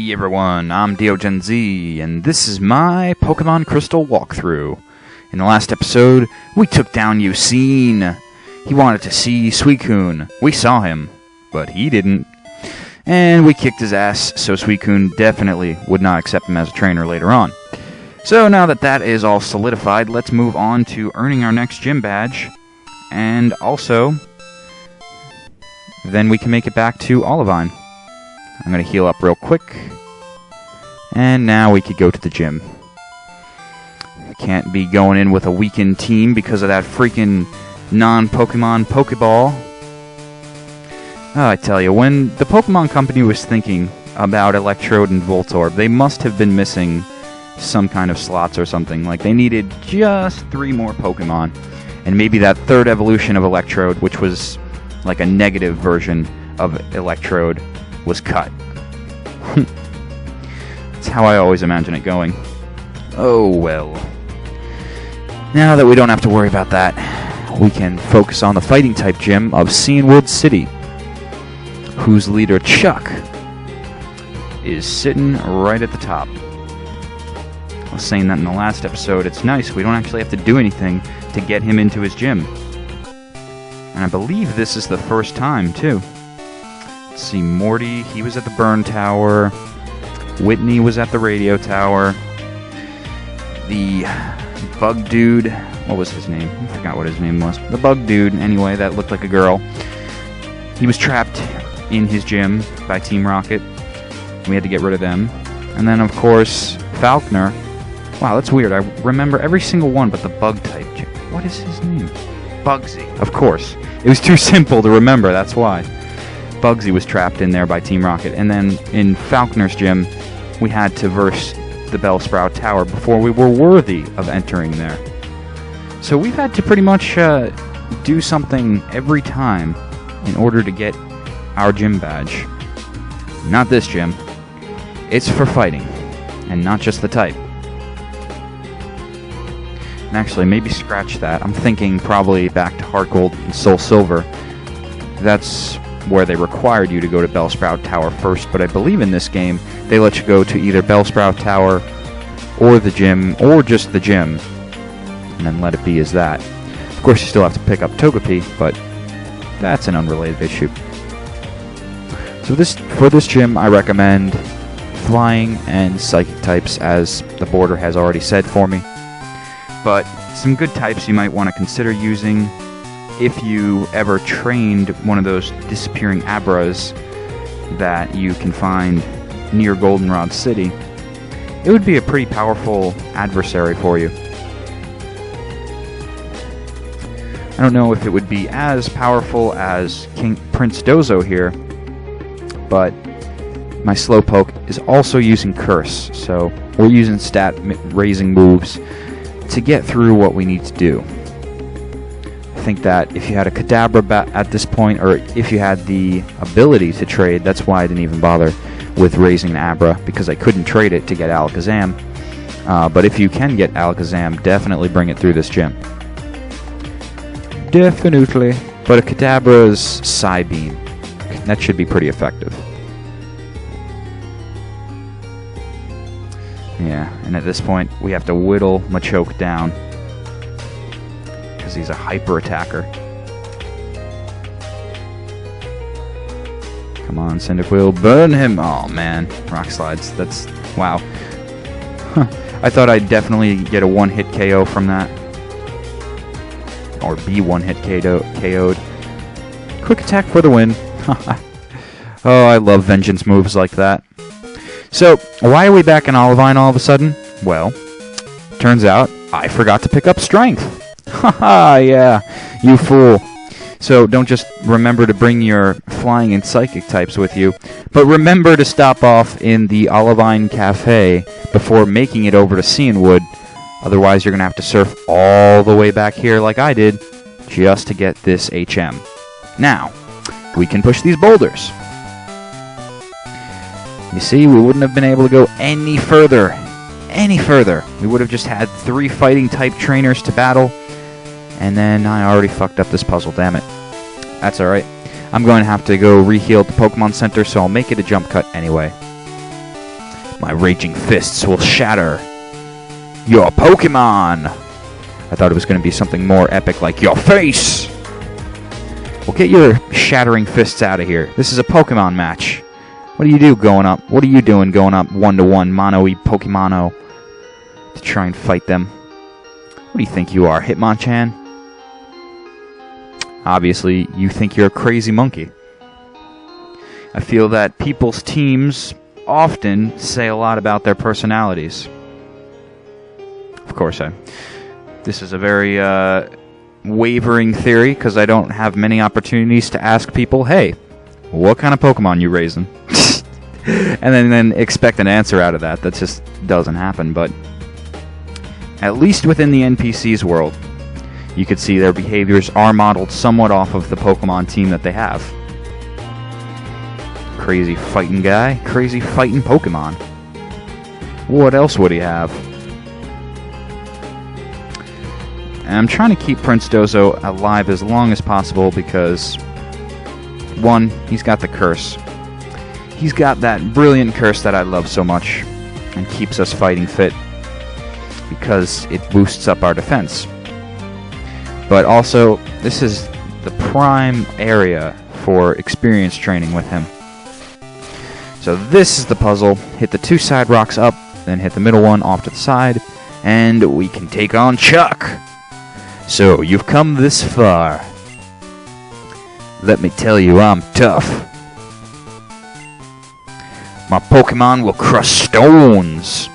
Hey everyone, I'm DeoGenZ, and this is my Pokemon Crystal walkthrough. In the last episode, we took down Yucine. He wanted to see Suicune. We saw him, but he didn't. And we kicked his ass, so Suicune definitely would not accept him as a trainer later on. So now that that is all solidified, let's move on to earning our next gym badge. And also, then we can make it back to Olivine. I'm going to heal up real quick. And now we could go to the gym. Can't be going in with a weakened team because of that freaking non-Pokemon Pokeball. Oh, I tell you, when the Pokemon Company was thinking about Electrode and Voltorb, they must have been missing some kind of slots or something. Like, they needed just 3 more Pokemon. And maybe that third evolution of Electrode, which was like a negative version of Electrode, was cut. That's how I always imagine it going. Oh well. Now that we don't have to worry about that, we can focus on the fighting type gym of Cianwood City, whose leader Chuck is sitting right at the top. I was saying that in the last episode. It's nice, we don't actually have to do anything to get him into his gym. And I believe this is the first time too. Let's see, Morty, he was at the Burn Tower. Whitney was at the Radio Tower. The Bug Dude, what was his name? I forgot what his name was. The Bug Dude, anyway, that looked like a girl. He was trapped in his gym by Team Rocket. We had to get rid of them. And then, of course, Falconer. Wow, that's weird. I remember every single one but the Bug type gym. What is his name? Bugsy, of course. It was too simple to remember, that's why. Bugsy was trapped in there by Team Rocket. And then in Falconer's gym, we had to verse the Bellsprout Tower before we were worthy of entering there. So we've had to pretty much do something every time in order to get our gym badge. Not this gym. It's for fighting, and not just the type. And actually, maybe scratch that. I'm thinking probably back to Heart Gold and Soul Silver. That's where they required you to go to Bellsprout Tower first, but I believe in this game they let you go to either Bellsprout Tower or the gym, or just the gym, and then let it be as that. Of course, you still have to pick up Togepi, but that's an unrelated issue. So for this gym, I recommend Flying and Psychic types, as the border has already said for me. But some good types you might want to consider using if you ever trained one of those disappearing Abras that you can find near Goldenrod City. It would be a pretty powerful adversary for you. I don't know if it would be as powerful as Prince Dozo here, but my Slowpoke is also using Curse, so we're using stat-raising moves to get through what we need to do. I think that if you had a Kadabra at this point, or if you had the ability to trade, that's why I didn't even bother with raising an Abra, because I couldn't trade it to get Alakazam. But if you can get Alakazam, definitely bring it through this gym. Definitely. But a Kadabra's Psybeam, that should be pretty effective. Yeah, and at this point, we have to whittle Machoke down, because he's a hyper attacker. Come on, Cyndaquil, burn him! Oh man, Rock Slides, that's... wow. I thought I'd definitely get a one-hit KO from that. Or be one-hit KO'd. Quick attack for the win. Oh, I love vengeance moves like that. So, why are we back in Olivine all of a sudden? Well, turns out I forgot to pick up Strength. Haha, yeah, you fool. So don't just remember to bring your Flying and Psychic types with you, but remember to stop off in the Olivine Cafe before making it over to Cianwood. Otherwise, you're going to have to surf all the way back here like I did just to get this HM. Now, we can push these boulders. You see, we wouldn't have been able to go any further. We would have just had 3 fighting type trainers to battle, and then I already fucked up this puzzle, damn it. That's alright. I'm going to have to go re-heal at the Pokemon Center, so I'll make it a jump cut anyway. My raging fists will shatter your Pokemon. I thought it was going to be something more epic like your face. Well, get your shattering fists out of here. This is a Pokemon match. What do you do going up? What are you doing going up 1-to-1 mono-y Pokemono to try and fight them? What do you think you are, Hitmonchan? Obviously, you think you're a crazy monkey. I feel that people's teams often say a lot about their personalities. Of course, this is a very wavering theory, because I don't have many opportunities to ask people, hey, what kind of Pokemon you raising? And then expect an answer out of that. That just doesn't happen, but at least within the NPC's world, you could see their behaviors are modeled somewhat off of the Pokemon team that they have. Crazy fighting guy, crazy fighting Pokemon. What else would he have? And I'm trying to keep Prince Dozo alive as long as possible because, one, he's got the curse. He's got that brilliant curse that I love so much and keeps us fighting fit because it boosts up our defense. But also, this is the prime area for experience training with him. So this is the puzzle. Hit the 2 side rocks up, then hit the middle one off to the side, and we can take on Chuck. So, you've come this far. Let me tell you, I'm tough. My Pokemon will crush stones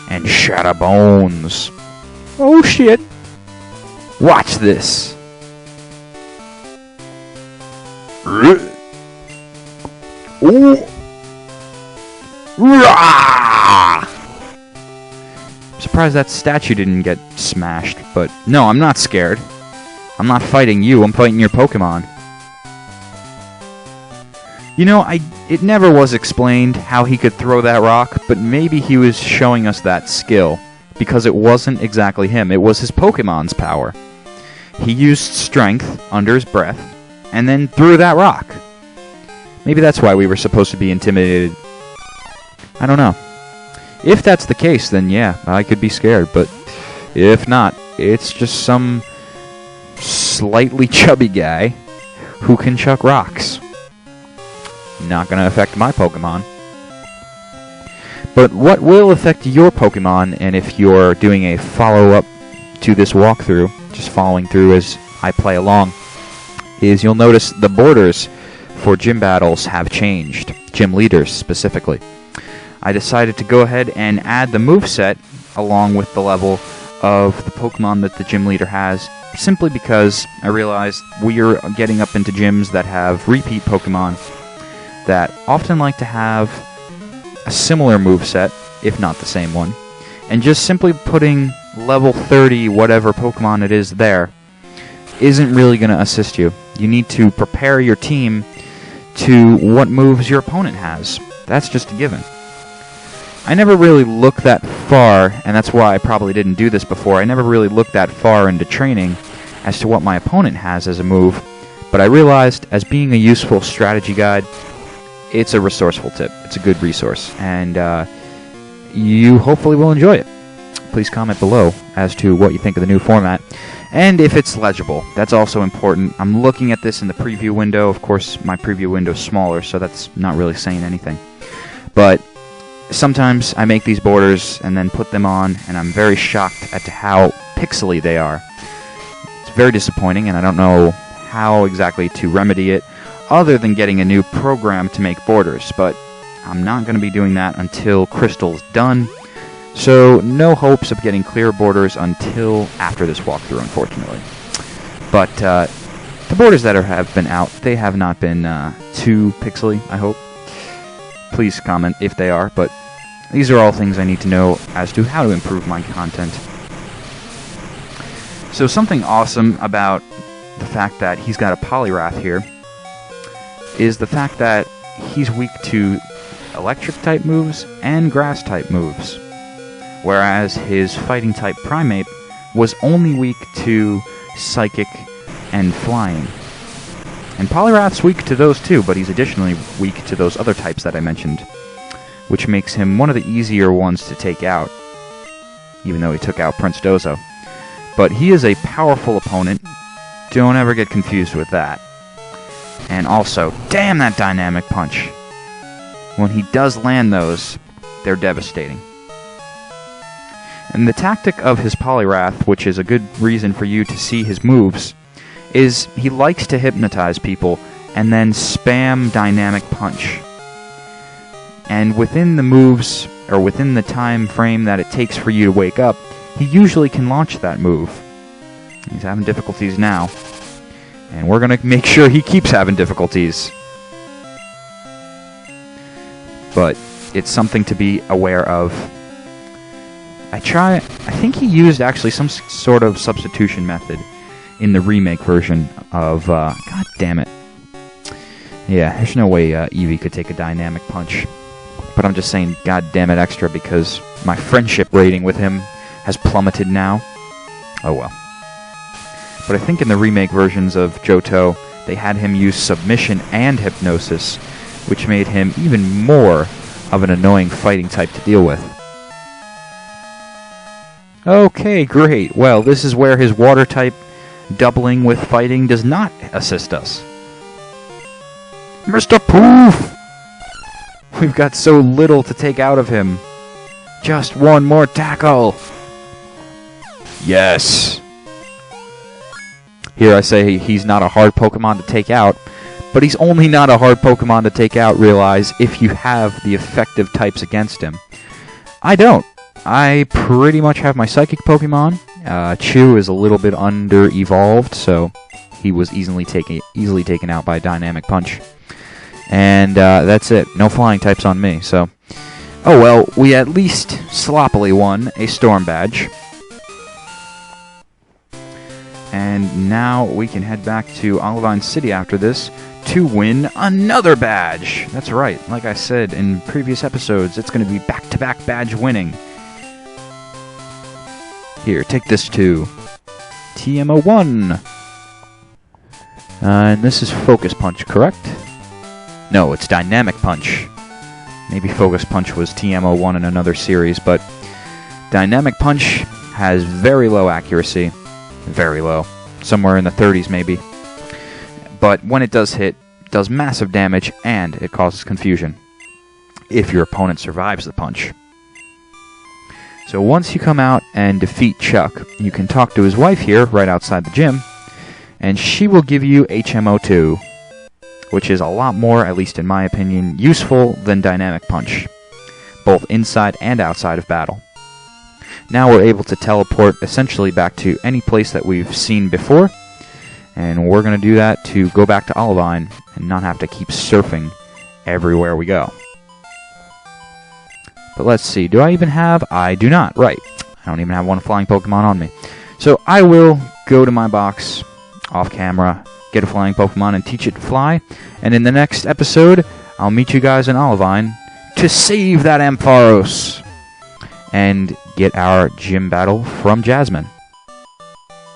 and shatter bones. Oh shit. Watch this. Ooh. Rah! I'm surprised that statue didn't get smashed, but no, I'm not scared. I'm not fighting you, I'm fighting your Pokemon. You know, it never was explained how he could throw that rock, but maybe he was showing us that skill, because it wasn't exactly him, it was his Pokemon's power. He used strength under his breath, and then threw that rock. Maybe that's why we were supposed to be intimidated. I don't know. If that's the case, then yeah, I could be scared, but if not, it's just some slightly chubby guy who can chuck rocks. Not going to affect my Pokemon. But what will affect your Pokemon, and if you're doing a follow-up to this walkthrough, just following through as I play along, is you'll notice the borders for gym battles have changed. Gym leaders, specifically. I decided to go ahead and add the moveset along with the level of the Pokemon that the gym leader has, simply because I realized we are getting up into gyms that have repeat Pokemon that often like to have a similar moveset, if not the same one, and just simply putting level 30 whatever Pokemon it is there isn't really going to assist you. You need to prepare your team to what moves your opponent has. That's just a given. I never really looked that far, and that's why I probably didn't do this before. I never really looked that far into training as to what my opponent has as a move, but I realized, as being a useful strategy guide, it's a resourceful tip. It's a good resource, and you hopefully will enjoy it. Please comment below as to what you think of the new format, and if it's legible. That's also important. I'm looking at this in the preview window. Of course, my preview window is smaller, so that's not really saying anything. But sometimes I make these borders and then put them on, and I'm very shocked at how pixely they are. It's very disappointing, and I don't know how exactly to remedy it, other than getting a new program to make borders, but I'm not going to be doing that until Crystal's done, so no hopes of getting clear borders until after this walkthrough, unfortunately. But the borders that have been out, they have not been too pixely, I hope. Please comment if they are, but these are all things I need to know as to how to improve my content. So something awesome about the fact that he's got a Poliwrath here is the fact that he's weak to electric-type moves and grass-type moves, whereas his fighting-type Primate was only weak to psychic and flying. And Poliwrath's weak to those too, but he's additionally weak to those other types that I mentioned. which makes him one of the easier ones to take out, even though he took out Prince Dozo. But he is a powerful opponent. Don't ever get confused with that. And also, damn that dynamic punch. When he does land those, they're devastating. And the tactic of his Poliwrath, which is a good reason for you to see his moves, is he likes to hypnotize people and then spam dynamic punch. And within the moves, or within the time frame that it takes for you to wake up, he usually can launch that move. He's having difficulties now. And we're going to make sure he keeps having difficulties. But it's something to be aware of. I think he used actually some sort of substitution method in the remake version of, god damn it. Yeah, there's no way Eevee could take a dynamic punch. But I'm just saying god damn it extra because my friendship rating with him has plummeted now. Oh well. But I think in the remake versions of Johto, they had him use submission and hypnosis, which made him even more of an annoying fighting type to deal with. Okay, great. Well, this is where his water type doubling with fighting does not assist us. Mr. Poof! We've got so little to take out of him. Just one more tackle. Yes. Here I say he's not a hard Pokemon to take out, but he's only not a hard Pokemon to take out, realize, if you have the effective types against him. I don't. I pretty much have my Psychic Pokemon. Chew is a little bit under-evolved, so he was easily taken out by Dynamic Punch. And that's it. No flying types on me, so... Oh well, we at least sloppily won a Storm Badge. And now we can head back to Olivine City after this to win another badge. That's right. Like I said in previous episodes, it's going to be back-to-back badge winning. Here, take this too. TMO1. And this is Focus Punch, correct? No, it's Dynamic Punch. Maybe Focus Punch was TMO1 in another series, but Dynamic Punch has very low accuracy. Very low. Somewhere in the 30s, maybe. But when it does hit, it does massive damage, and it causes confusion. If your opponent survives the punch. So once you come out and defeat Chuck, you can talk to his wife here, right outside the gym, and she will give you HMO2, which is a lot more, at least in my opinion, useful than Dynamic Punch, both inside and outside of battle. Now we're able to teleport essentially back to any place that we've seen before, and we're going to do that to go back to Olivine and not have to keep surfing everywhere we go. But let's see, do I even have... I do not, right. I don't even have one flying Pokemon on me. So I will go to my box, off camera, get a flying Pokemon and teach it to fly, and in the next episode, I'll meet you guys in Olivine to save that Ampharos and get our gym battle from Jasmine.